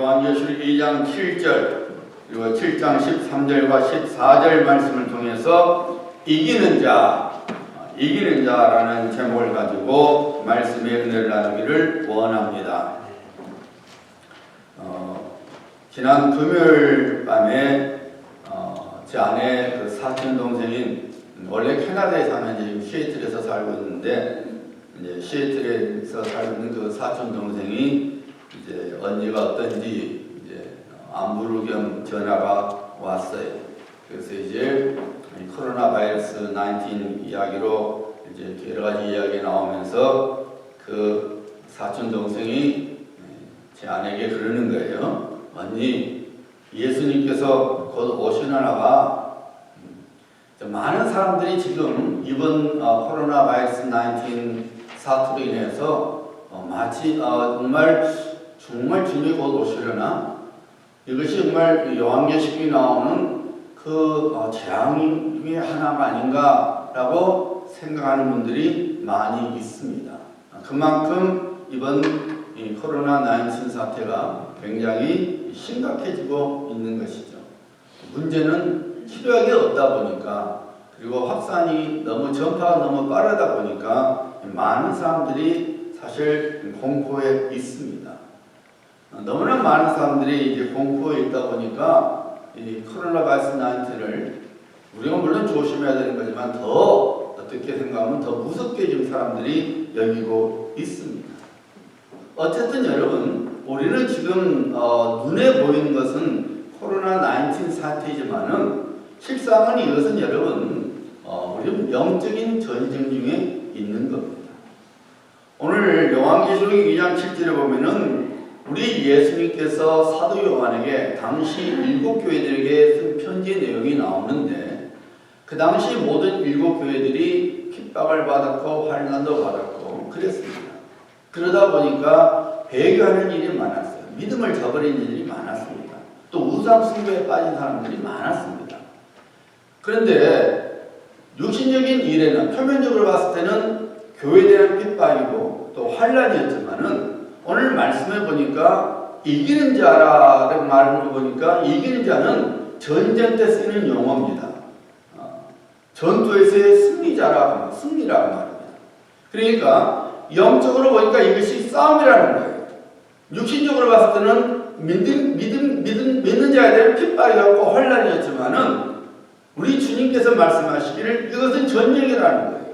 요한계시록 2장 7절 그리고 7장 13절과 14절 말씀을 통해서 이기는 자라는 제목을 가지고 말씀의 은혜를 나누기를 원합니다. 지난 금요일 밤에 제 아내 그 사촌 동생인 원래 캐나다에 사는 지금 시애틀에서 살고 있는데 이제 시애틀에서 살고 있는 그 사촌 동생이 이제 언니가 어떤지 이제 안부를 겸 전화가 왔어요. 그래서 이제 코로나 바이러스 19 이야기로 이제 여러 가지 이야기 나오면서 그 사촌 동생이 제 아내에게 그러는 거예요. 언니, 예수님께서 곧 오시나 봐. 많은 사람들이 지금 이번 코로나 바이러스 19 사태로 인해서 마치 정말 주님이 곧 오시려나? 이것이 정말 요한계시록에 나오는 그 재앙 중에 하나가 아닌가라고 생각하는 분들이 많이 있습니다. 그만큼 이번 이 코로나 19 사태가 굉장히 심각해지고 있는 것이죠. 문제는 치료약이 없다 보니까 그리고 확산이 전파가 너무 빠르다 보니까 많은 사람들이 사실 공포에 있습니다. 너무나 많은 사람들이 이제 공포에 있다 보니까 이 코로나 바이러스 19를 우리가 물론 조심해야 되는 거지만 더 어떻게 생각하면 더 무섭게 지금 사람들이 여기고 있습니다. 어쨌든 여러분, 우리는 지금 눈에 보이는 것은 코로나 19 사태이지만은 실상은 이것은 여러분 우리 영적인 전쟁 중에 있는 겁니다. 오늘 요한계시록 2장 7절에 보면은 우리 예수님께서 사도 요한에게 당시 7교회들에게 쓴 편지의 내용이 나오는데 그 당시 모든 7교회들이 핍박을 받았고 환난도 받았고 그랬습니다. 그러다 보니까 배교하는 일이 많았어요. 믿음을 저버린 일이 많았습니다. 또 우상 숭배에 빠진 사람들이 많았습니다. 그런데 육신적인 일에는 표면적으로 봤을 때는 교회에 대한 핍박이고 또 환난이었지만은 오늘 말씀해 보니까 이기는 자라는 말을 보니까 이기는 자는 전쟁 때 쓰는 용어입니다. 전투에서의 승리라고 말합니다. 그러니까 영적으로 보니까 이것이 싸움이라는 거예요. 육신적으로 봤을 때는 믿는 자에 대한 핍박이었고 환난이었지만은 우리 주님께서 말씀하시기를 이것은 전쟁이라는 거예요.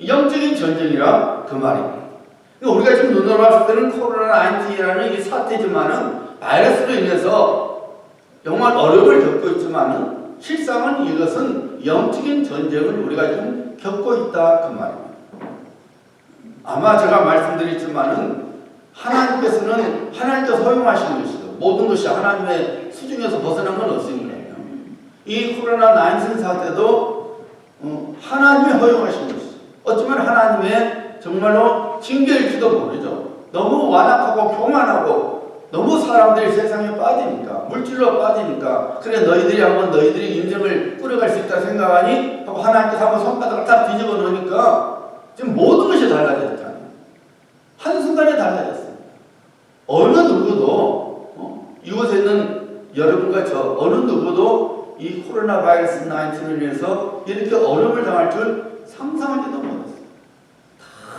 영적인 전쟁이라 그 말입니다. 우리가 지금 눈으로 봤을 때는 코로나 19이라는 이 사태지만은 바이러스로 인해서 정말 어려움을 겪고 있지만은 실상은 이것은 영적인 전쟁을 우리가 지금 겪고 있다 그 말입니다. 아마 제가 말씀드렸지만은 하나님께서 허용하시는 것이죠. 모든 것이 하나님의 수중에서 벗어난 건 없습니다. 이 코로나 19 사태도 하나님의 허용하신 것이죠. 어쩌면 하나님의 정말로 징계일지도 모르죠. 너무 완악하고 교만하고 너무 사람들이 세상에 빠지니까 물질로 빠지니까 그래 너희들이 인생을 꾸려갈 수 있다 생각하니 하고 하나님께서 한번 손바닥을 딱 뒤집어 놓으니까 지금 모든 것이 달라졌잖아요. 한순간에 달라졌습니다. 어느 누구도 이곳에 있는 여러분과 저 어느 누구도 이 코로나 바이러스 19을 위해서 이렇게 어려움을 당할 줄 상상하지도 못했어요.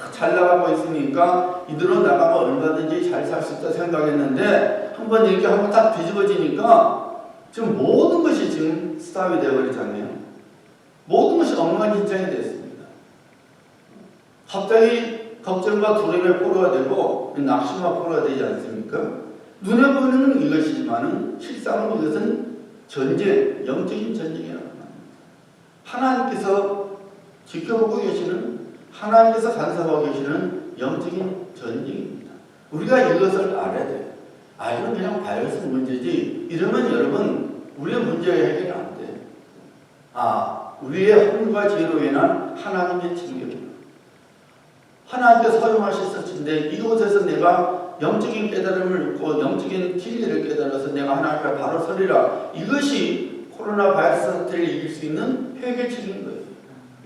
다 잘 나가고 있으니까 이대로 나가면 얼마든지 잘 살 수 있다 생각했는데 한번 이렇게 한번 딱 뒤집어지니까 지금 모든 것이 지금 스탑이 되어버리잖아요. 모든 것이 엉망진창이 됐습니다. 갑자기 걱정과 두려움의 포로가 되고 낙심과 포로가 되지 않습니까? 눈에 보이는 이것이지만은 실상은 이것은 전쟁, 영적인 전쟁이라고 합니다. 하나님께서 지켜보고 계시는 하나님께서 간섭하고 계시는 영적인 전쟁입니다. 우리가 이것을 알아야 돼요. 이건 그냥 바이러스 문제지. 이러면 여러분 우리의 문제 해결이 안 돼. 우리의 힘과 지혜로 인한 하나님의 징계입니다. 하나님께서 허용하셨을텐데 이곳에서 내가 영적인 깨달음을 얻고 영적인 진리를 깨달아서 내가 하나님 앞에 바로 서리라. 이것이 코로나 바이러스 사태를 이길 수 있는 해결책인 거예요.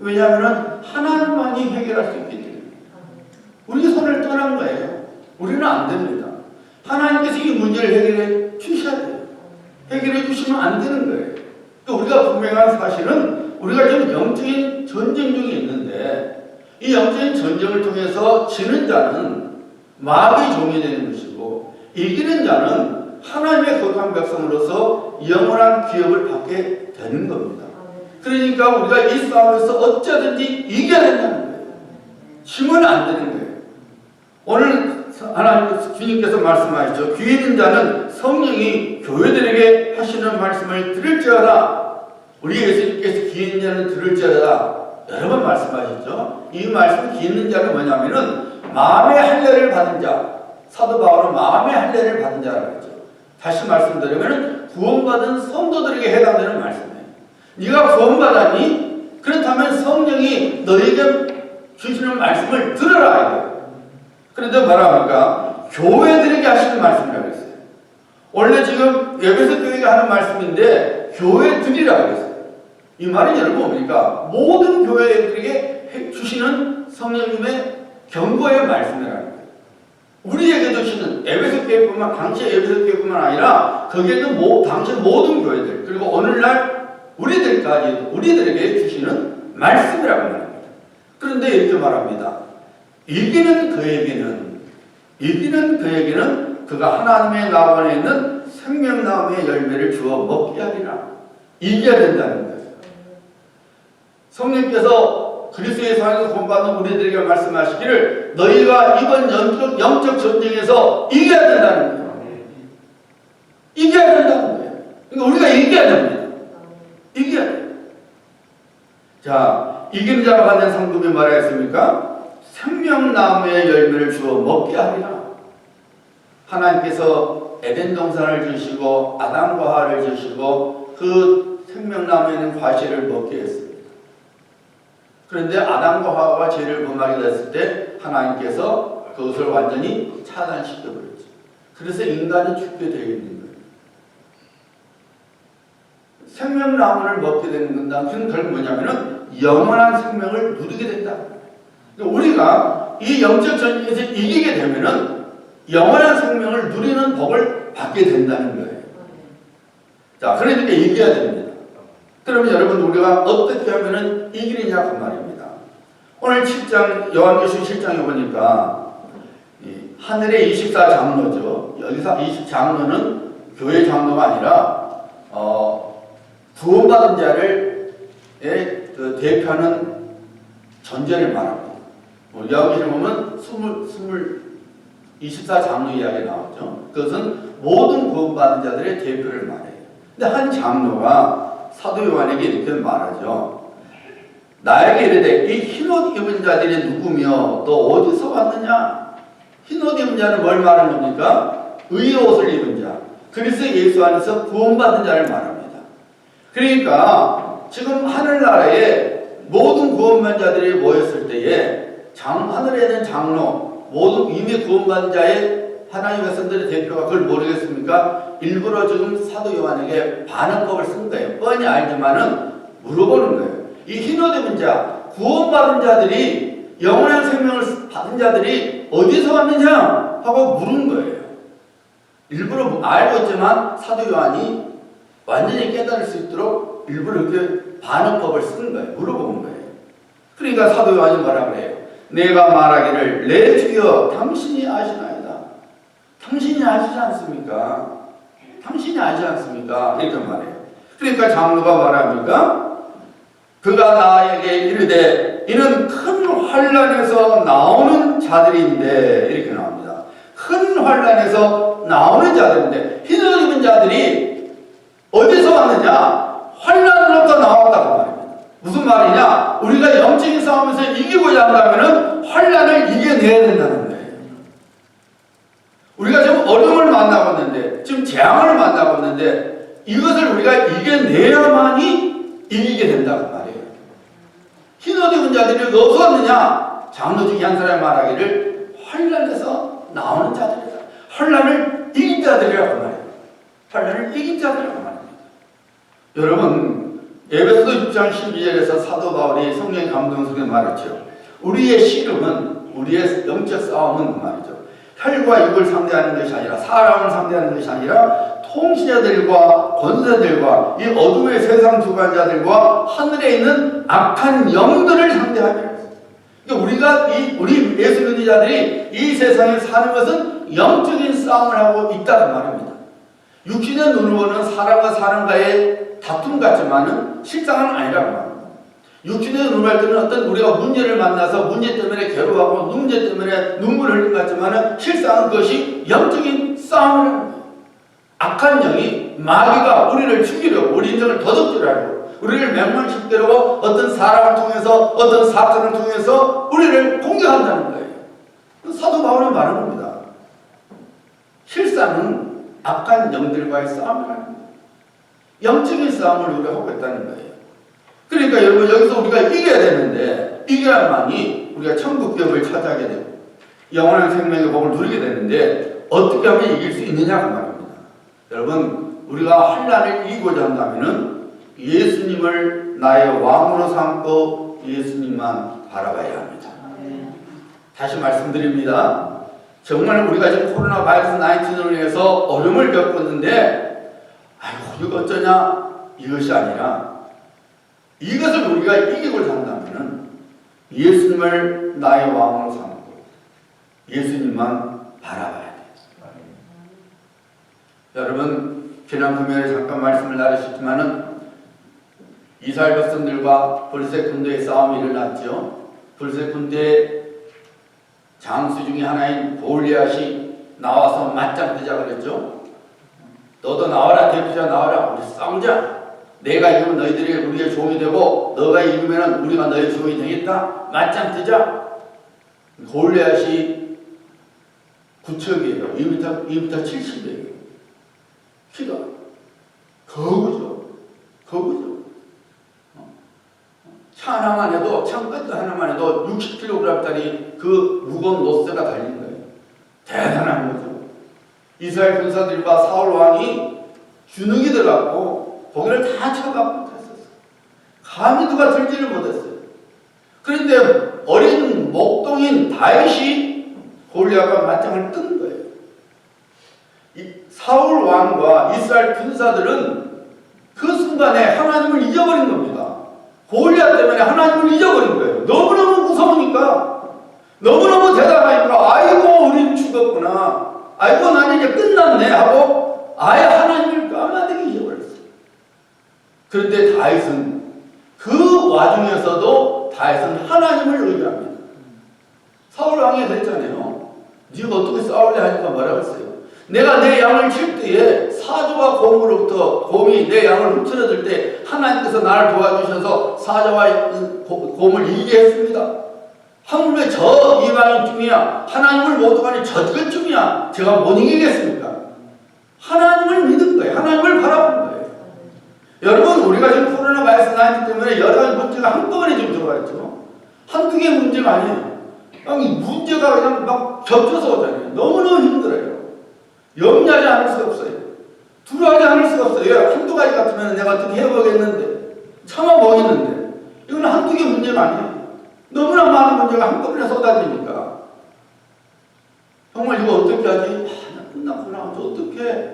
왜냐하면 하나님만이 해결할 수 있기 때문에 우리 손을 떠난 거예요. 우리는 안 됩니다. 하나님께서 이 문제를 해결해 주셔야 돼요. 해결해 주시면 안 되는 거예요. 또 우리가 분명한 사실은 우리가 지금 영적인 전쟁 중에 있는데 이 영적인 전쟁을 통해서 지는 자는 마귀의 종이 되는 것이고 이기는 자는 하나님의 거룩한 백성으로서 영원한 기업을 받게 되는 겁니다. 그러니까 우리가 이 싸움에서 어쩌든지 이겨야 된다는 거예요. 지면 안 되는 거예요. 오늘 하나님 주님께서 말씀하셨죠. 귀 있는 자는 성령이 교회들에게 하시는 말씀을 들을지어다. 우리 예수님께서 귀 있는 자는 들을지어다 여러 번 말씀하셨죠. 이 말씀 귀 있는 자는 뭐냐면은 마음의 할례를 받은 자, 사도 바울은 마음의 할례를 받은 자라고 했죠. 다시 말씀드리면 구원받은 성도들에게 해당되는 말씀이에요. 네가 구원받았니? 그렇다면 성령이 너에게 주시는 말씀을 들어라. 그런데 뭐라 합니까? 교회들에게 하시는 말씀이라고 했어요. 원래 지금 에베소 교회가 하는 말씀인데 교회들이라고 했어요. 이 말은 여러분 뭡니까? 모든 교회들에게 주시는 성령님의 경고의 말씀이라는 거예요. 우리에게 주시는 에베소 교회뿐만, 당시 에베소 교회뿐만 아니라 거기에도 당시 모든 교회들 그리고 오늘날 우리들에게 주시는 말씀이라고 말합니다. 그런데 이렇게 말합니다. 이기는 그에게는 그가 하나님의 나무 안에 있는 생명나무의 열매를 주어 먹게 하리라. 이겨야 된다는 거예요. 성령께서 그리스도의 안에서 구원받는 우리들에게 말씀하시기를 너희가 이번 영적 전쟁에서 이겨야 된다는 거예요. 이겨야 된다는 거예요. 그러니까 우리가 이겨야 됩니다. 이겨야 돼요. 자, 이기는 자가 받는 상급이 뭐라 했습니까? 생명나무의 열매를 주어 먹게 하리라. 하나님께서 에덴 동산을 주시고 아담과 하와를 주시고 그 생명나무에는 과실을 먹게 했습니다. 그런데 아담과 하와가 죄를 범하게 됐을 때 하나님께서 그것을 완전히 차단시켜버렸죠. 그래서 인간은 죽게 되어 있는 거예요. 생명나무를 먹게 되는 것은 결국 뭐냐면은 영원한 생명을 누리게 된다. 우리가 이 영적 전쟁에서 이기게 되면은 영원한 생명을 누리는 복을 받게 된다는 거예요. 자, 그러니까 이겨야 됩니다. 그러면 여러분 우리가 어떻게 하면은 이기느냐 그 말입니다. 오늘 7장 요한계시록 7장에 보니까 하늘의 24장로죠. 여기서 20장로는 교회 장로가 아니라 구원받은 자를 대표하는 존재를 말합니다. 요한계시록 보면 24장로 이야기 나오죠. 그것은 모든 구원받은 자들의 대표를 말해요. 근데 한 장로가 사도 요한에게 이렇게 말하죠. 나에게 이르되 이 흰옷 입은 자들이 누구며 또 어디서 왔느냐? 흰옷 입은 자는 뭘 말하는 겁니까? 의의 옷을 입은 자. 그리스도 예수 안에서 구원받은 자를 말합니다. 그러니까 지금 하늘나라에 모든 구원받은 자들이 모였을 때에 하늘에 있는 장로, 모든 이미 구원받은 자의 하나님의 백성들의 대표가 그걸 모르겠습니까? 일부러 지금 사도 요한에게 반응법을 쓴 거예요. 뻔히 알지만은 물어보는 거예요. 이 흰옷 입은 자, 구원받은 자들이 영원한 생명을 받은 자들이 어디서 왔느냐? 하고 물은 거예요. 일부러 알고 있지만 사도 요한이 완전히 깨달을 수 있도록 일부러 이렇게 반응법을 쓴 거예요. 물어본 거예요. 그러니까 사도 요한이 뭐라 그래요? 내가 말하기를 내 주여 당신이 아시나이다. 당신이 아시지 않습니까? 당신이 아시지 않습니까? 이렇게 말해요. 그러니까 장로가 말합니까? 그가 나에게 이르되 이는 큰 환난에서 나오는 자들인데 이렇게 나옵니다. 큰 환난에서 나오는 자들인데 흰옷 입은 자들이 어디서 왔느냐? 환난으로부터 나왔다고 말입니다. 무슨 말이냐? 우리가 영적인 싸움에서 이기고자 한다면 환난을 이겨내야 된다는 거예요. 우리가 지금 어려움을 만나고 있는데 지금 재앙을 만나고 있는데 이것을 우리가 이겨내야만이 이기게 된다고 말이에요. 흰옷 입은 자들이 어디서 왔느냐? 장로 중에 한 사람이 말하기를 환난에서 나오는 자들이다. 환난을 이긴 자들이라고 말해요. 환난을 이긴 자들이라고 말합니다. 여러분 에베소서 6장 12절에서 사도 바울이 성령의 감동 속에 말했죠. 우리의 씨름은 우리의 영적 싸움은 말이죠. 혈과 육을 상대하는 것이 아니라 사람을 상대하는 것이 아니라 통치자들과 권세들과 이 어둠의 세상 주관자들과 하늘에 있는 악한 영들을 상대하니라. 그러니까 우리 예수 믿는 자들이 이 세상에 사는 것은 영적인 싸움을 하고 있다는 말입니다. 육신의 눈으로는 사람과 사람과의 다툼 같지만은 실상은 아니라는 말입니다. 육신의 눈으로 할 때는 어떤 우리가 문제를 만나서 문제 때문에 괴로워하고 문제 때문에 눈물을 흘린 것 같지만은 실상은 그것이 영적인 싸움을 하는 거예요. 악한 영이 마귀가 우리를 죽이려고 우리 인생을 도둑질하려고 우리를 맹망시키려고 어떤 사람을 통해서 어떤 사건을 통해서 우리를 공격한다는 거예요. 사도 바울이 말하는 겁니다. 실상은 악한 영들과의 싸움을 하는 거예요. 영적인 싸움을 우리가 하고 있다는 거예요. 그러니까 여러분 여기서 우리가 이겨야 되는데 이겨야만이 우리가 천국경을 차지하게 되고 영원한 생명의 복을 누리게 되는데 어떻게 하면 이길 수 있느냐 그 말입니다. 여러분 우리가 환난을 이기고자 한다면은 예수님을 나의 왕으로 삼고 예수님만 바라봐야 합니다. 다시 말씀드립니다. 정말 우리가 지금 코로나 바이러스 19으로 인해서 어려움을 겪고 있는데 아이고 이거 어쩌냐 이것이 아니라 이것을 우리가 이기고자 한다면 예수님을 나의 왕으로 삼고 예수님만 바라봐야 돼요. 여러분 지난 금요일에 잠깐 말씀을 나누셨지만은 이스라엘 백성들과 블레셋 군대의 싸움이 일어났죠. 블레셋 군대의 장수 중에 하나인 골리앗이 나와서 맞짱 뜨자 그랬죠. 너도 나와라 대표자 나와라 우리 싸우자. 내가 이기면 너희들이 우리의 종이 되고 너가 이기면 우리가 너희 종이 되겠다. 맞짱 뜨자. 골리앗이 구척이에요. 2m 70이에요. 키가 거구죠. 차 하나만 해도 창끝 하나만 해도 60kg짜리 그 무거운 노쇠가 달린 거예요. 대단한 거죠. 이스라엘 군사들과 사울 왕이 주눅이 들어갔고 고개를 다 쳐박고 했었어요. 감히 누가 들지를 못했어요. 그런데 어린 목동인 다윗이 골리앗과 맞짱을 뜬 거예요. 이 사울 왕과 이스라엘 군사들은 그 순간에 하나님을 잊어버린 겁니다. 골리앗 때문에 하나님을 잊어버린 거예요. 너무너무 무서우니까 너무너무 대단하니까 아이고 우린 죽었구나. 아이고 나는 이제 끝났네 하고 아예 하나님을 까마득히 잊어버렸어요. 그런데 다윗은 그 와중에서도 다윗은 하나님을 의지합니다. 사울 왕이 그랬잖아요. 네가 어떻게 싸울래 하니까 뭐라고 했어요? 내가 내 양을 칠 때에 사자와 곰으로부터 곰이 내 양을 훔쳐들 때 하나님께서 나를 도와주셔서 사자와 곰을 이기게 했습니다. 하물며 저 이방인쯤이야 하나님을 못 가니 저것쯤이야 제가 못 이기겠습니까? 하나님을 믿은 거예요. 하나님을 바라본 거예요. 여러분 우리가 지금 코로나 바이러스 19 때문에 여러 가지 문제가 한꺼번에 좀 들어와 있죠. 한두 개의 문제가 아니에요. 문제가 그냥 막 겹쳐서 오잖아요. 너무너무 힘들어요. 염려하지 않을 수가 없어요. 두려워하지 않을 수가 없어요. 한두 가지 같으면 내가 어떻게 해보겠는데 참아보겠는데 이건 한두 개 문제가 아니에요. 너무나 많은 문제가 한꺼번에 쏟아지니까 정말 이거 어떻게 하지? 끝났구나. 어떻게 해?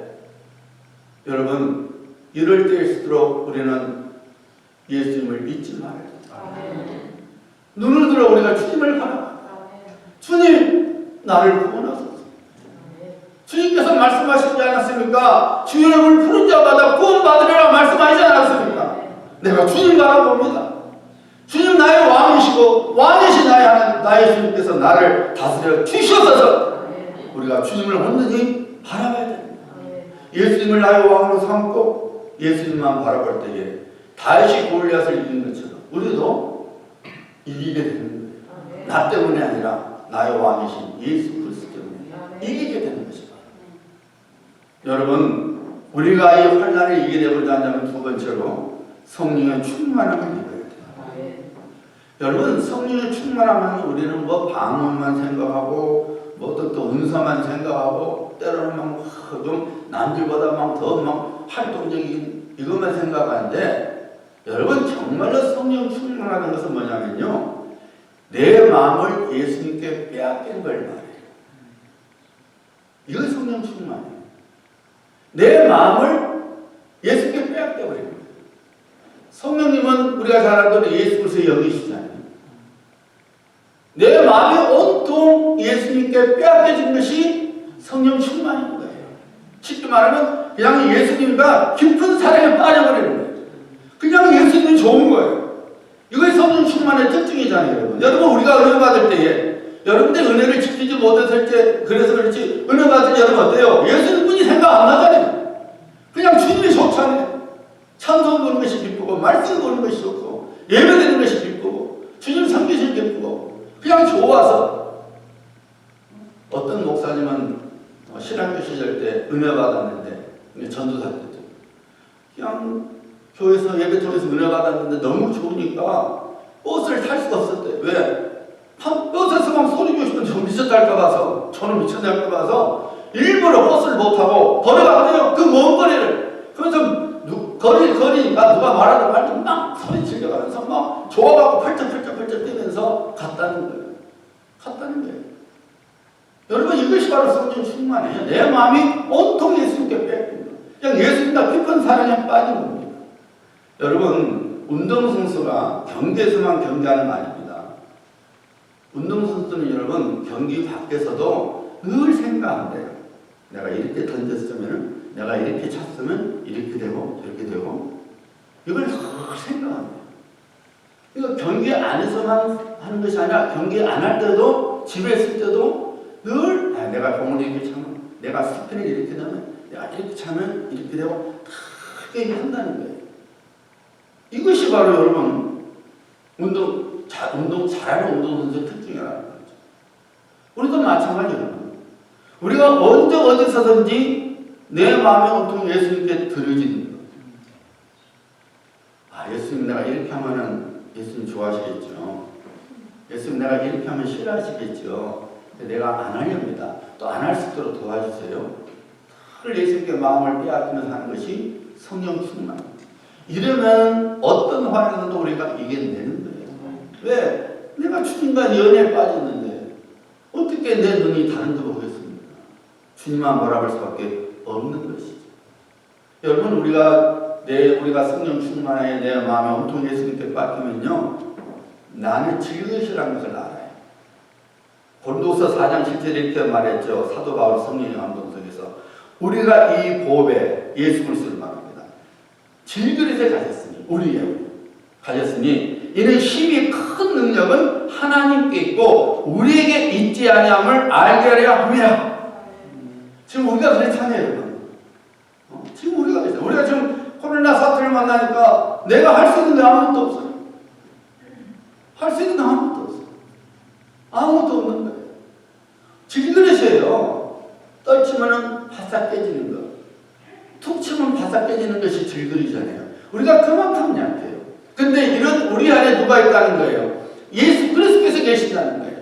여러분 이럴 때일수록 우리는 예수님을 잊지 말아야 돼요. 눈을 들어 우리가 주님을 바라봐. 주님 나를 구원하소서. 주님께서 말씀하시지 않았습니까? 주의 이름을 부른 자마다 구원받으리라 말씀하시지 않았습니까? 내가 주님 바라봅니다. 주님 나의 왕이시고 왕이신 나의 주님께서 나를 다스려 주시옵소서. 우리가 주님을 온전히 바라봐야 됩니다. 예수님을 나의 왕으로 삼고 예수님만 바라볼 때에 다윗이 골리앗을 이긴 것처럼 우리도 이기게 되는 거예요. 나 때문이 아니라 나의 왕이신 예수 그리스도 때문에 이기게 되는 것입니다. 여러분 우리가 이 환난을 이기게 되고자 한다면 두 번째로 성령의 충만함을 입어야 돼요. 여러분 성령의 충만함은 우리는 뭐 방언만 생각하고 뭐 또 은사만 생각하고 때로는 막 좀 남들보다 더 활동적인 이것만 생각하는데 여러분 정말로 성령 충만하는 것은 뭐냐면요 내 마음을 예수님께 빼앗긴 걸 말해요. 이거 성령 충만이에요. 내 마음을 예수께 빼앗겨버리는 거예요. 성령님은 우리가 잘 알던 예수 그리스도의 영이시잖아요. 내 마음이 온통 예수님께 빼앗겨진 것이 성령 충만인 거예요. 쉽게 말하면 그냥 예수님과 깊은 사랑에 빠져버리는 거예요. 그냥 예수님이 좋은 거예요. 이것이 성령 충만의 특징이잖아요, 여러분. 여러분, 우리가 은혜 받을 때에 여러분들 은혜를 지키지 못했을 때 그래서 그렇지 은혜 받을 때 여러분 어때요? 예수님뿐이 생각 안 나잖아요. 그냥 주님이 좋잖아요. 찬송 보는 것이 기쁘고 말씀 보는 것이 좋고 예배드리는 것이 기쁘고 주님 섬기시는 게 기쁘고 그냥 좋아서. 어떤 목사님은 신학교 시절 때 은혜 받았는데 전도사 때죠. 그냥 교회에서 예배 통해서 은혜 받았는데 너무 좋으니까 버스를 탈 수가 없었대요. 왜? 버스에서 막 소리 지르시면 저 미쳤달까 봐서, 저는 미쳤달까 봐서 일부러 버스를 못 타고 걸어갔대요. 그 먼 거리를. 그래서 거리니까 누가 말하는 말도 막 소리 질러가면서 막 좋아갖고 펄쩍펄쩍 뛰면서 갔다는 거예요. 갔다는 거예요. 여러분, 이것이 바로 성령 충만이에요. 내 마음이 온통 예수님께 뺏긴 거예요. 그냥 예수님과 깊은 사랑에 빠진 겁니다. 여러분, 운동선수가 경기에서만 경기하는 말입니다. 운동선수는 여러분, 경기 밖에서도 늘 생각한대요. 내가 이렇게 던졌으면, 내가 이렇게 찼으면 이렇게 되고 이렇게 되고, 이걸 늘 생각합니다. 이거 경기 안에서만 하는 것이 아니라 경기 안 할 때도, 집에 있을 때도 늘 내가 공을 이렇게 차면, 내가 스피를 이렇게 넣으면, 내가 이렇게 차면 이렇게 되고 다 얘기한다는 거예요. 이것이 바로 여러분 운동 잘하는 운동선수의 특징이라는 거죠. 우리도 마찬가지예요. 우리가 언제 어디서든지 내 마음에 온통 예수님께 들어지는 거예요. 아, 예수님 내가 이렇게 하면은 예수님 좋아하시겠죠. 예수님 내가 이렇게 하면 싫어하시겠죠. 내가 안 하렵니다. 또 안 할 수 있도록 도와주세요. 늘 예수님께 마음을 빼앗기면서 하는 것이 성령 충만. 이러면 어떤 환경에도 우리가 이겨내는 거예요. 왜? 내가 주님과 연애에 빠졌는데 어떻게 내 눈이 다른 데 보겠습니까? 주님만 바라볼 수밖에 없는 것이죠. 여러분, 우리가 성령 충만에 내 마음에 온통 예수님께 빠지면요, 나는 즐것이라는 것을 알아요. 고린도서 4장 7절에 이렇게 말했죠. 사도 바울 성령의 감동석에서 우리가 이 보배 예수 그리스도를 말합니다. 질그릇에 가졌으니, 우리에 가졌으니 이는 힘이 큰 능력은 하나님께 있고 우리에게 있지 아니함을 알게 하려 함이라. 지금 우리가 그렇잖아요, 여러분. 지금 우리가 그렇잖아요. 우리가 지금 코로나 사태를 만나니까 내가 할 수 있는 게 아무것도 없어요. 할 수 있는 게 아무것도 없어요. 아무것도 없는 거예요. 질그릇이에요. 떨치면은 바싹 깨지는 거. 툭 치면 바싹 깨지는 것이 질그릇이잖아요. 우리가 그만큼 약해요. 근데 이런 우리 안에 누가 있다는 거예요? 예수 그리스도께서 계신다는 거예요.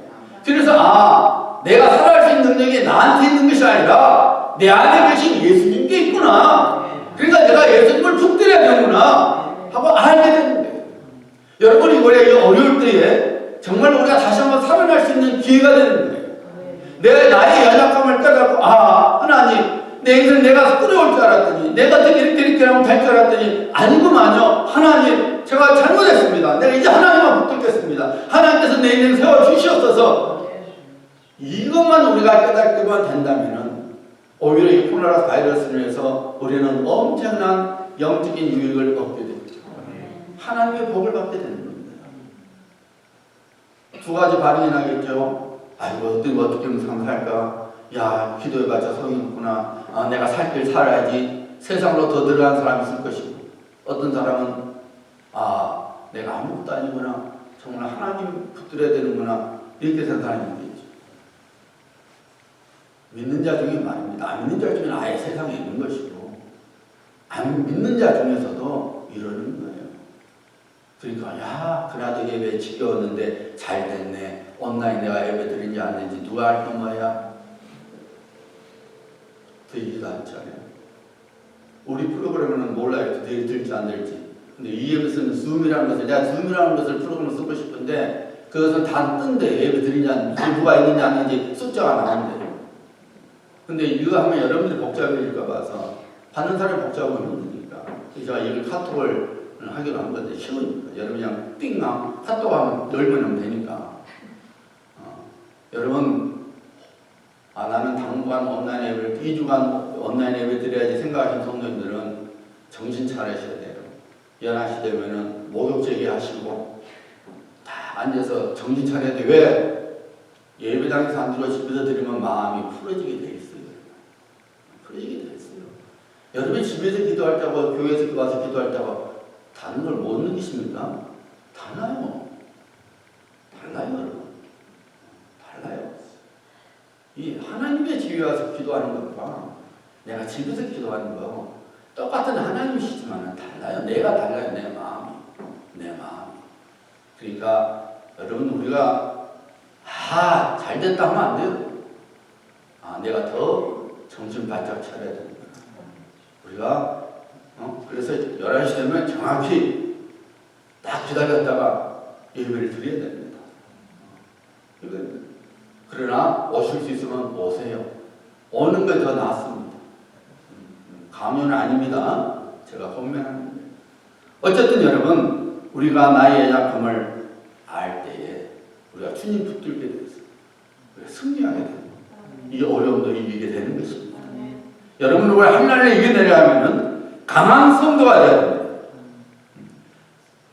그래서 내가 살아갈 수 있는 능력이 나한테 있는 것이 아니라 내 안에 계신 예수님께 있구나. 그러니까 내가 예수님을 붙들어야 되는구나 하고 알게 되는 거예요. 여러분이 원래 이 어려울 때에 정말 우리가 다시 한번 살아날 수 있는 기회가 되는 거예요. 내 나의 연약함을 깨닫고 하나님, 내 인생 내가 끌어올 줄 알았더니, 내가 이렇게 하면 될 줄 알았더니 아니구만요. 하나님, 제가 잘못했습니다. 내가 이제 하나님만 붙들겠습니다. 하나님께서 내 인생 세워주시옵소서. 이것만 우리가 깨닫기만 된다면 오히려 이 코로나 바이러스를 위해서 우리는 엄청난 영적인 유익을 얻게 됩니다. 하나님의 복을 받게 되는 겁니다. 두 가지 반응이 나겠죠. 아이고, 어떻게 상살까? 야, 기도해봤자 소용이 없구나. 내가 살 길 살아야지. 세상으로 더 늘어난 사람이 있을 것이고, 어떤 사람은 내가 아무것도 아니구나. 정말 하나님 붙들어야 되는구나. 이렇게 생각하는 사람이 있겠죠. 믿는 자 중에 말입니다. 안 믿는 자 중에는 아예 세상에 있는 것이고, 안 믿는 자 중에서도 이러는 거예요. 그러니까 그나도 예배 지겨웠는데 잘 됐네. 온라인 내가 예배 드린지 안 했는지 누가 알 거야? 들리지도 않잖아요. 우리 프로그램은 몰라요. 들지 안 될지. 근데 이 예배는 줌이라는 것을, 내가 줌이라는 것을 프로그램을 쓰고 싶은데 그것은 다 뜬데 예배 드리지 않는지, 누가 있는지 안 있는지 숫자가 나오는데 근데 이거 하면 여러분들이 복잡해질까 봐서 받는 사람이 복잡하면 힘드니까 제가 이걸 카톡을 하기로 한 건데 쉬우니까 여러분 그냥 띵 하면 카톡 하면 열면 되니까 여러분 나는 당분간 온라인 예배를 2주간 온라인 예배 드려야지 생각하시는 성도님들은 정신 차리셔야 돼요. 11시 되면은 목욕 제기하시고 다 앉아서 정신 차려야 돼. 왜? 예배당에서 안 들어 집에서 드리면 마음이 풀어지게 돼 있어요. 풀어지게 돼 있어요. 여러분이 집에서 기도할 때하고 교회에서 와서 기도할 때하고 다른 걸 못 느끼십니까? 달라요. 달라요, 여러분. 달라요. 이 하나님의 집에 와서 기도하는 것과 내가 집에서 기도하는 거 똑같은 하나님이시지만 달라요. 내가 달라요. 내 마음이. 내 마음이. 그러니까 여러분 우리가 잘 됐다 하면 안 돼요. 내가 더 정신 바짝 차려야 됩니다. 우리가 그래서 11시 되면 정확히 딱 기다렸다가 예배를 드려야 됩니다. 그러나 오실 수 있으면 오세요. 오는 게 더 낫습니다. 가면은 아닙니다. 제가 권면합니다. 어쨌든 여러분 우리가 나의 약함을 알 때에 우리가 주님 붙들게 되었어요. 승리하게 됩니다. 이 어려움도 이기게 되는 것입니다. 여러분 우리 한날을 이겨내려면 강한 성도가 되어야 됩니다.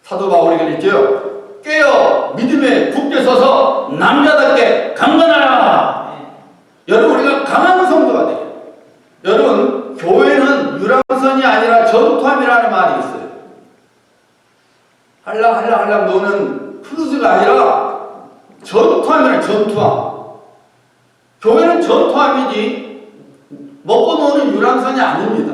사도 바울이 그랬죠. 깨어 믿음에 굳게 서서 남자답게 강건하라. 여러분 우리가 강한 성도가 돼요. 여러분 교회는 유람선이 아니라 전투함이라는 말이 있어요. 할랑 노는 크루즈가 아니라 전투함이라 전투함. 교회는 전투함이지 먹고 노는 유람선이 아닙니다.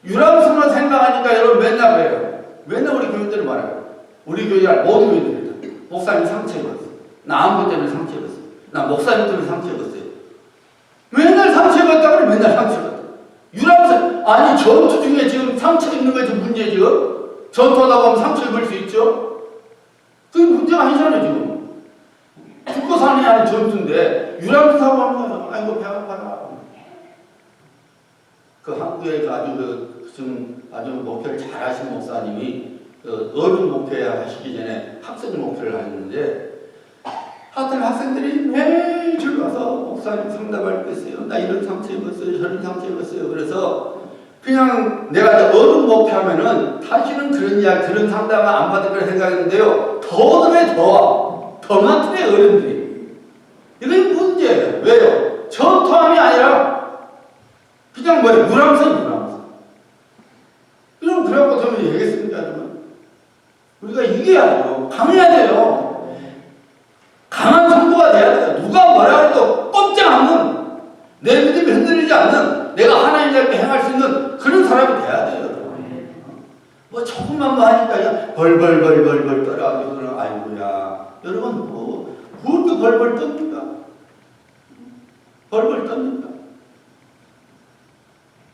유람선을 생각하니까 여러분 맨날 그래요. 맨날 우리 교인들은 말해요. 우리 교회 모든 교인들이다. 목사님 상처 입었어. 나 아무 것 때문에 상처 입었어. 나 목사님 때문에 상처 입었어요. 맨날 상처 입었다 그래. 맨날 상처 입었다. 유람선 아니 전투 중에 지금 상처 입는 게 좀 문제죠. 전투하다 보면 상처 입을 수 있죠. 그게 문제가 아니잖아요 지금. 죽고 사는 게 아니라 전투인데 유람선 타고 가는 거예요. 아이고 배 아파라. 그 한국에 지금 아주 목회를 잘하신 목사님이 어른 목회 하시기 전에 학생 목회를 하셨는데 하여튼 학생들이 매일 줄 와서 목사님 상담할 거 있어요. 나 이런 상처 입었어요. 저런 상처 입었어요. 그래서 그냥 내가 어른 목회하면은 다시는 그런 이야기, 그런 상담을 안 받을 거라 생각했는데요. 더 들어요, 더 많더래 어른들이. 이게 문제예요. 왜요? 전투함이 아니라 그냥 뭐예요? 유람선. 이런 그래갖고 저는 얘기했습니다. 여러분. 우리가 이겨야 돼요. 강해야 돼요. 강한 성도가 돼야 돼요. 누가 뭐라 해도 꼼짝 않는, 내 믿음이 흔들리지 않는, 내가 하나님답게 행할 수 있는 그런 사람이 돼야 돼요. 여러분. 뭐 조금만 뭐 하니까 그냥 벌벌 떠라가지고 그러는 아이고야. 여러분 뭐 그렇게 벌벌 떱니까? 벌벌 떱니까?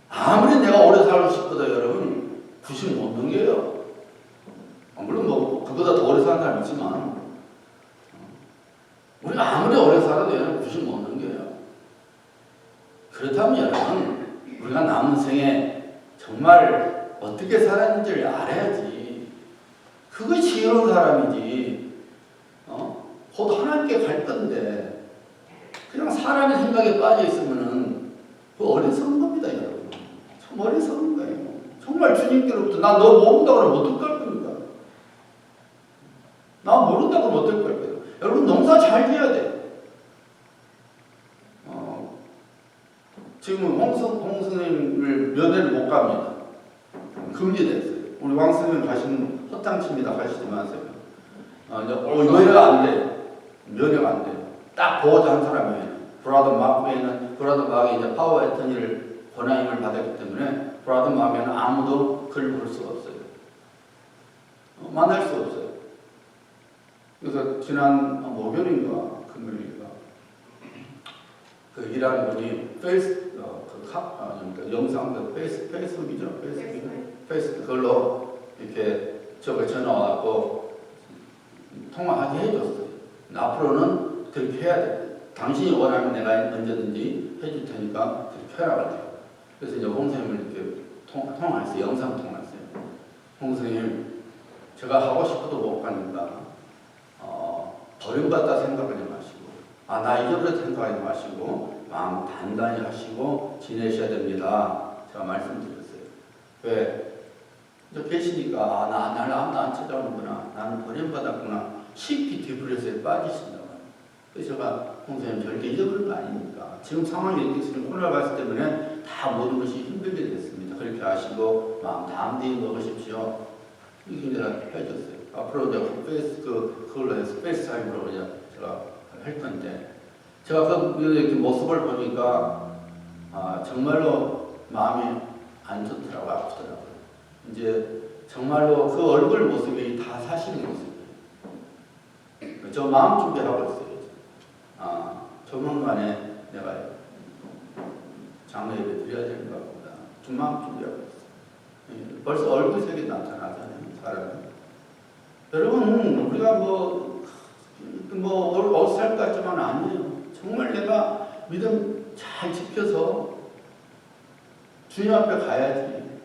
아무리 내가 오래 살고 싶어도 여러분 90 못 넘겨요. 물론 뭐 그보다 더 오래 사는 사람 있지만 우리가 아무리 오래 살아도 여러분 90 못 넘겨요. 그렇다면 여러분 우리가 남은 생에 정말 어떻게 살았는지를 알아야지. 그게 지혜로운 사람이지. 곧 하나님께 갈 건데 그냥 사람의 생각에 빠져 있으면은 그 어리석은 겁니다, 여러분. 참 어리석은 거예요. 정말 주님께로부터 나 너 모른다 그러면 어떡할 겁니까? 나 모른다 그러면 어떡할 거예요? 여러분 농사 잘 지어야 돼. 지금 홍스님을 면회를 못 갑니다. 금지됐어요. 우리 왕스님 가시는 허탕칩니다. 가시지 마세요. 면회가 안 돼요. 면회가 안 돼요. 딱 보호자 한 사람이에요. 브라더 마크에는 브라더 마크에 이제 파워 애터니를 권한임을 받았기 때문에 브라더 마크에는 아무도 글을 볼 수가 없어요. 만날 수 없어요. 그래서 지난 목요일인가 금요일인가 그 일하는 분이 영상 페이스북이죠. 페이스북 그걸로 이렇게 저걸 전화 와갖고 통화하게 해줬어요. 앞으로는 그렇게 해야 돼. 당신이 원하면 내가 언제든지 해줄 테니까 그렇게 하라고 해요. 그래서 이제 홍 선생님을 이렇게 통화했어요. 영상 통화했어요. 홍 선생님, 제가 하고 싶어도 못 가니까 버림받다 생각하지 마시고, 나 잊어버렸다 생각하지 마시고 마음 단단히 하시고 지내셔야 됩니다. 제가 말씀드렸어요. 왜? 이제 계시니까 나를 아무도 안 찾아오는구나, 나는 버림받았구나, 쉽게 디프레스에 빠지신다고. 그래서 제가 선생님 절대 잊어버린 거 아닙니까? 지금 상황이 이렇게 있으면 코로나 바이러스 때문에 다 모든 것이 힘들게 됐습니다. 그렇게 하시고 마음 담대히 먹으십시오. 이렇게 내가 해줬어요. 앞으로 내가 그걸로 해서 스페이스 타임으로 그냥 제가 할 건데, 제가 이렇게 모습을 보니까 정말로 마음이 안 좋더라고요. 아프더라고요. 이제 정말로 그 얼굴 모습이 다 사실인 모습이에요. 저 마음 준비하고 있어요. 조만간에 내가 장례 예배 드려야 되는 것 같구나. 좀 마음 준비하고 있어요. 벌써 얼굴색이 나타나잖아요, 사람이. 여러분, 우리가 어살 것 같지만 아니에요. 정말 내가 믿음 잘 지켜서 주님 앞에 가야지.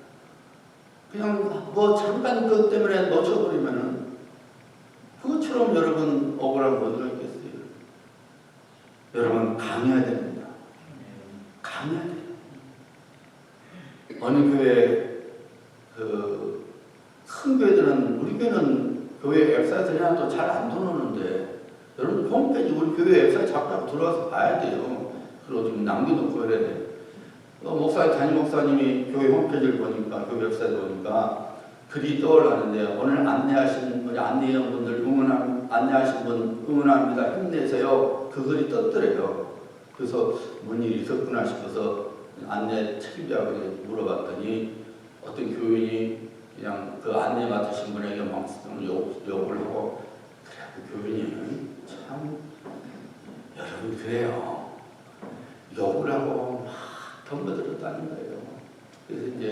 그냥 잠깐 그것 때문에 놓쳐버리면은 그것처럼 여러분 억울한 거 어디가 있겠어요? 여러분 강해야 됩니다. 강해야 돼요. 어느 교회 큰 교회들은, 우리 교회는 교회 웹사이트에 하나도 잘 안 들어오는데, 여러분 홈페이지 우리 교회 웹사이트 자꾸 들어와서 봐야 돼요. 그리고 좀 남겨놓고 그래야 돼요. 담임 목사님이 교회 홈페이지를 보니까, 교회 웹사이트 보니까 글이 떠올랐는데, 오늘 안내하신 우리 안내위원분들 안내하신 분 응원합니다. 힘내세요. 그 글이 떴더래요. 그래서 뭔 일이 있었구나 싶어서 안내 책임자에게 물어봤더니, 어떤 교인이 그냥 그 안내 맡으신 분에게 막 욕을 하고, 그래, 그 교인이 참, 여러분 그래요. 욕을 하고 막 덤벼들었다는 거예요. 그래서 이제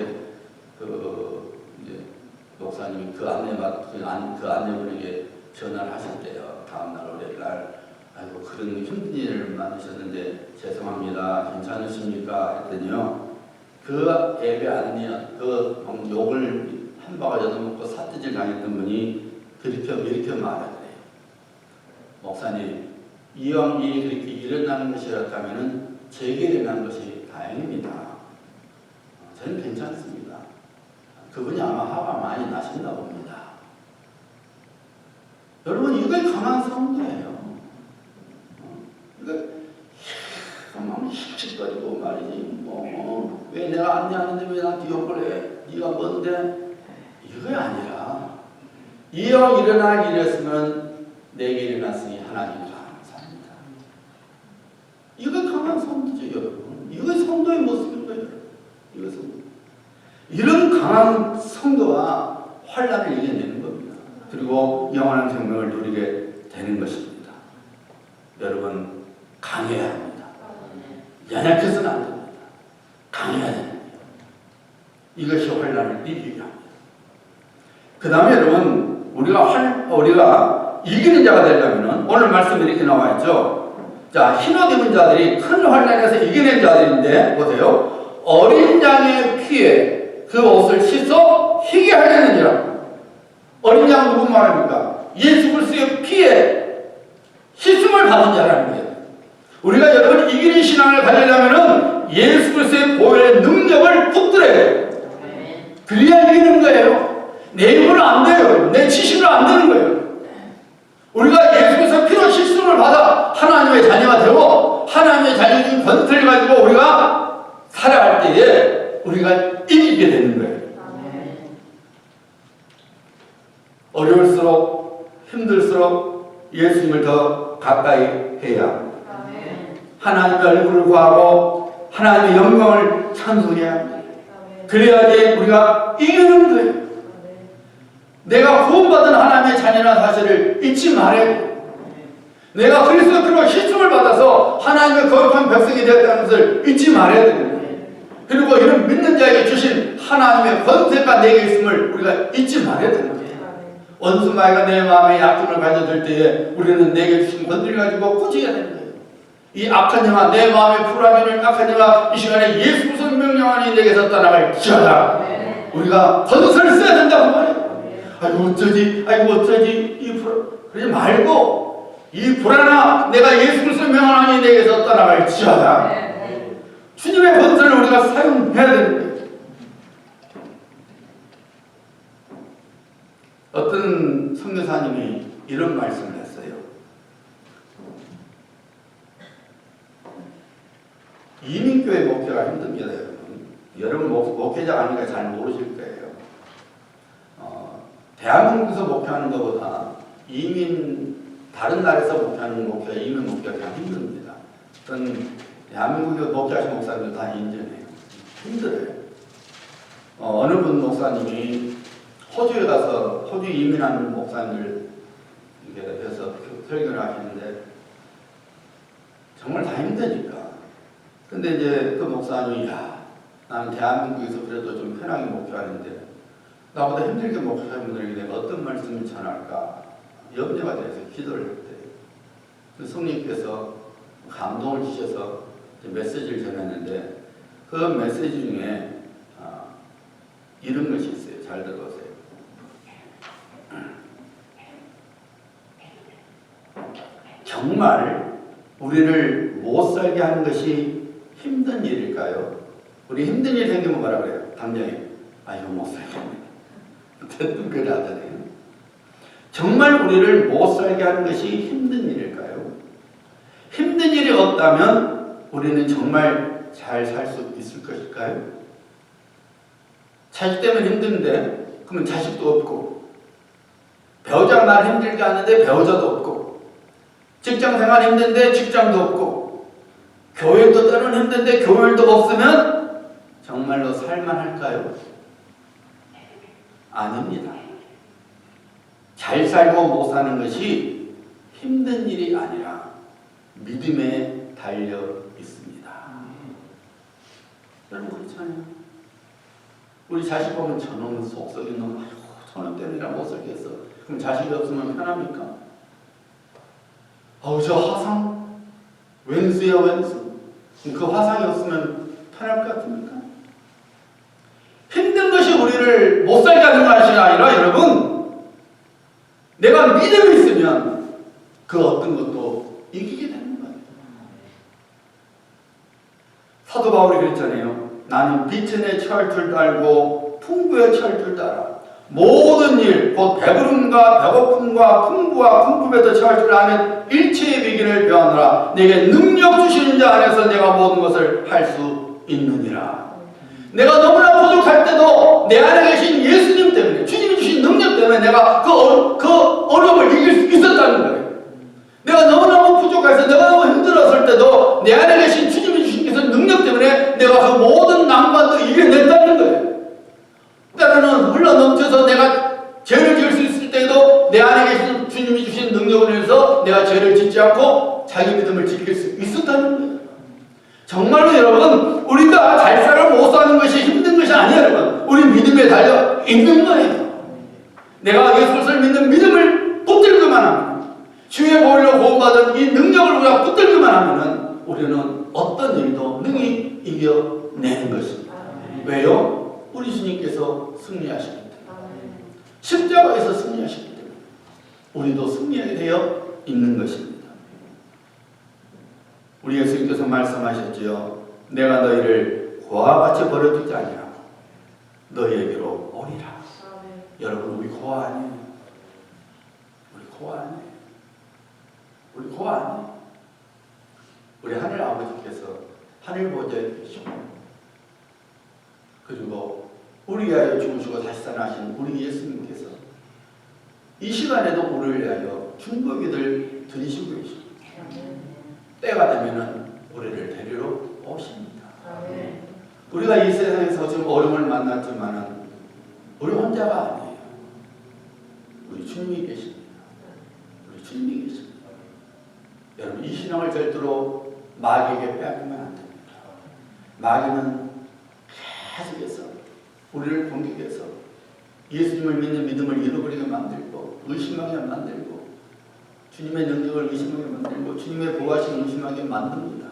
목사님이 그 안내분에게 전화를 하셨대요. 다음날 월요일날. 아이고, 그런 힘든 일을 만드셨는데 죄송합니다. 괜찮으십니까? 했더니요, 그 예배 안내원, 욕을 한 바가지 얻어먹고 삿대질 당했던 분이 이렇게 말하더래요. 목사님, 이왕 일이 그렇게 일어나는 것이었다면 제게 일어난 것이 다행입니다. 저는 괜찮습니다. 그분이 아마 화가 많이 나셨나 봅니다. 여러분, 이게 강한 성도예요. 막 씩씩거리고 말이지. 왜 내가 안내하는데 왜 나한테 욕을 해? 네가 뭔데? 이거 아니라, 이왕 일어날 일이었으면 내게 일어났으니 하나님이 감사합니다. 이거 강한 성도죠, 여러분. 이거 성도의 모습인 거예요. 이거 성도. 이런 강한 성도가 환난을 이겨내는 겁니다. 그리고 영원한 생명을 누리게 되는 것입니다. 여러분, 강해야 합니다. 연약해서는 안 됩니다. 강해야 됩니다. 이것이 환난을 이기게 합니다. 그 다음에 여러분, 우리가 이기는 자가 되려면, 오늘 말씀이 이렇게 나와 있죠. 자, 흰옷 입은 자들이 큰 환난에서 이겨낸 자들인데, 보세요. 어린 양의 피에 그 옷을 씻어 희게 하려느니라. 어린 양 누구 말합니까? 예수 그리스도의 피에 씻음을 받은 자라는 거예요. 우리가 여러분 이기는 신앙을 가지려면 예수 그리스도의 보혈의 능력을 붙들어야 돼요. 그래야 이기는 거예요. 내 힘으로 안 돼요. 내 지식으로 안 되는 거예요. 우리가 예수 그리스도의 피로 씻음을 받아 하나님의 자녀가 되고, 하나님의 자녀의 준 권세를 가지고 우리가 살아갈 때에 우리가 이기게 되는 거예요. 어려울수록, 힘들수록 예수님을 더 가까이 해야, 하나님의 얼굴을 구하고 하나님의 영광을 찬송해야 합니다. 그래야지 우리가 이기는 거예요. 내가 구원받은 하나님의 자녀라는 사실을 잊지 말아야 돼요. 내가 그리스도의 피로 씻음을 받아서 하나님의 거룩한 백성이 되었다는 것을 잊지 말아야 됩니다. 그리고 이런 믿는 자에게 주신 하나님의 권세가 내게 있음을 우리가 잊지 말아야 됩니다. 원수마귀가 내 마음에 약점을 가져들 때에 우리는 내게 주신 권세를 가지고 꾸짖어야 되는 거예요. 이 악한 영화, 내 마음에 불안해는 악한 영화, 이 시간에 예수 그리스도 명령하니 내게서 떠나갈지어다. 우리가 겉옷을 써야 된다고 말해요. 아이고 어쩌지, 아이고 어쩌지, 이 불안, 그러지 말고 이 불안아, 내가 예수 그리스도 명령하니 내게서 떠나갈지어다. 주님의 권세를 우리가 사용해야 되는 거예요. 어떤 선교사님이 이런 말씀을 했어요. 이민교회 목회가 힘듭니다, 여러분. 여러분 목회자가 아니니까 잘 모르실 거예요. 대한민국에서 목회하는 것보다 다른 나라에서 목회하는 목회가 이민 목회가 그냥 힘듭니다. 어떤 대한민국에 목회하신 목사님들 다 인정해요. 힘들어요. 어느 분 목사님이 호주에 가서 호주 이민하는 목사님들 이렇게 해서 설교를 하시는데 정말 다 힘드니까. 근데 이제 그 목사님이 나는 대한민국에서 그래도 좀 편하게 목회하는데 나보다 힘들게 목회하는 분들에게 내가 어떤 말씀을 전할까 염려가 돼서 기도를 했대요. 그 성령님께서 감동을 주셔서 메시지를 전했는데 그 메시지 중에 이런 것이 있어요. 잘 들어보세요. 정말 우리를 못 살게 하는 것이 힘든 일일까요? 우리 힘든 일 생기면 뭐라 그래요? 당장에 이거 못 살게 하네. 대뜸 그래 하잖아요. 정말 우리를 못 살게 하는 것이 힘든 일일까요? 힘든 일이 없다면 우리는 정말 잘 살 수 있을 것일까요? 자식 때문에 힘든데 그러면 자식도 없고, 배우자가 날 힘들게 하는데 배우자도 없고, 직장생활 힘든데 직장도 없고, 교회도 때로는 힘든데 교회도 없으면 정말로 살만할까요? 아닙니다. 잘 살고 못 사는 것이 힘든 일이 아니라 믿음에 달려 있습니다. 여러분 그렇잖아요. 우리 자식 보면 저놈은 속 썩인 놈, 아이고 저놈 때문에 못 살겠어. 그럼 자식이 없으면 편합니까? 저 화상 왼수야 왼수. 그 화상이 없으면 편할 것 같습니까? 힘든 것이 우리를 못 살게 하는 것이 아니라 여러분, 내가 믿음이 있으면 그 어떤 것도 이기게 되는 거예요. 사도 바울이 그랬잖아요. 나는 빛의 철틀 달고 풍부의 철틀 따라 모든 일, 곧 배부름과 배고픔과 풍부와 풍부에도 철틀 하는 일체의 위기를 배우느라 내게 능력 주시는 자 안에서 내가 모든 것을 할 수 있느니라. 내가 너무나 부족할 때도 내 안에 계신 예수님 때문에, 주님이 주신 능력 때문에 내가 그 어려움을 이길 수 있었다는 거예요. 내가 너무너무 부족해서 내가 너무 힘들었을 때도 내 안에 계신 주님이 주신 능력 때문에 내가 그 모든 난관도 이겨냈다는 거예요. 때로는 흘러넘쳐서 내가 죄를 지을 수 있을 때에도 내 안에 계신 주님이 주신 능력을 위해서 내가 죄를 짓지 않고 자기 믿음을 지킬 수 있었다는 거예요. 정말로 여러분, 우리가 잘 살아 못 사는 것이 힘든 것이 아니에요. 여러분, 우리 믿음에 달려 있는 거예요. 내가 예수를 믿는 믿음을 붙들기만 하면, 주의 보혈로 구원받은 이 능력을 우리가 붙들기만 하면 우리는 어떤 일도 능히 이겨내는 것입니다. 왜요? 우리 주님께서 승리하시기 때문에, 십자가에서 승리하시기 때문에 우리도 승리하게 되어 있는 것입니다. 우리 예수님께서 말씀하셨지요. 내가 너희를 고와 같이 버려두지 아니하고 너희에게로 오리라. 여러분, 우리 고아 아니에요. 우리 고아 아니에요. 우리 고아 아니에요. 우리 하늘 아버지께서 하늘 보좌에 계시고, 그리고 우리 위하여 죽으시고 다시 살아나신 우리 예수님께서 이 시간에도 우리를 위하여 중보기를 드리시고 계십니다. 때가 되면은 우리를 데리러 오십니다. 우리가 이 세상에서 지금 어려움을 만났지만은 우리 혼자가 아니에요. 우리 주님이 계십니다. 우리 주님이 계십니다. 여러분, 이 신앙을 절대로 마귀에게 빼앗기면 안 됩니다. 마귀는 계속해서 우리를 공격해서 예수님을 믿는 믿음을 잃어버리게 만들고 의심하게 만들고 주님의 능력을 의심하게 만들고 주님의 보호하심을 의심하게 만듭니다.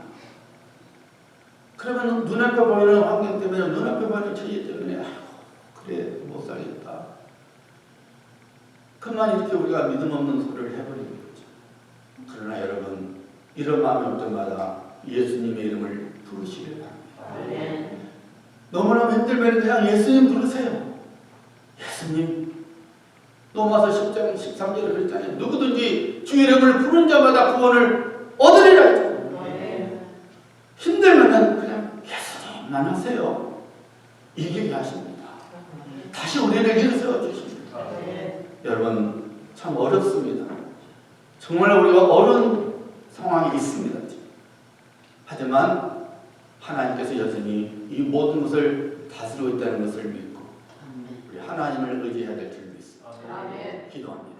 그러면 눈앞에 보이는 환경 때문에 눈앞에 보이는 처지 때문에 아이고 그래 못 살겠다. 그만 이렇게 우리가 믿음 없는 소리를 해버리는 거죠. 그러나 여러분 이런 마음이 올 때마다 예수님의 이름을 부르시길 바랍니다. 너무나 힘들면 그냥 예수님 부르세요. 예수님. 로마서 10장 13절에 그랬잖아요. 누구든지 주 이름을 부르는 자마다 구원을 얻으리라 했잖아요. 힘들면 그냥 예수님만 하세요. 이기게 하십니다. 다시 우리를 일으켜 주십니다. 여러분 참 어렵습니다. 정말 우리가 어려운 상황이 있습니다. 하지만 하나님께서 여전히 이 모든 것을 다스리고 있다는 것을 믿고 우리 하나님을 의지해야 될 줄 믿습니다. 기도합니다.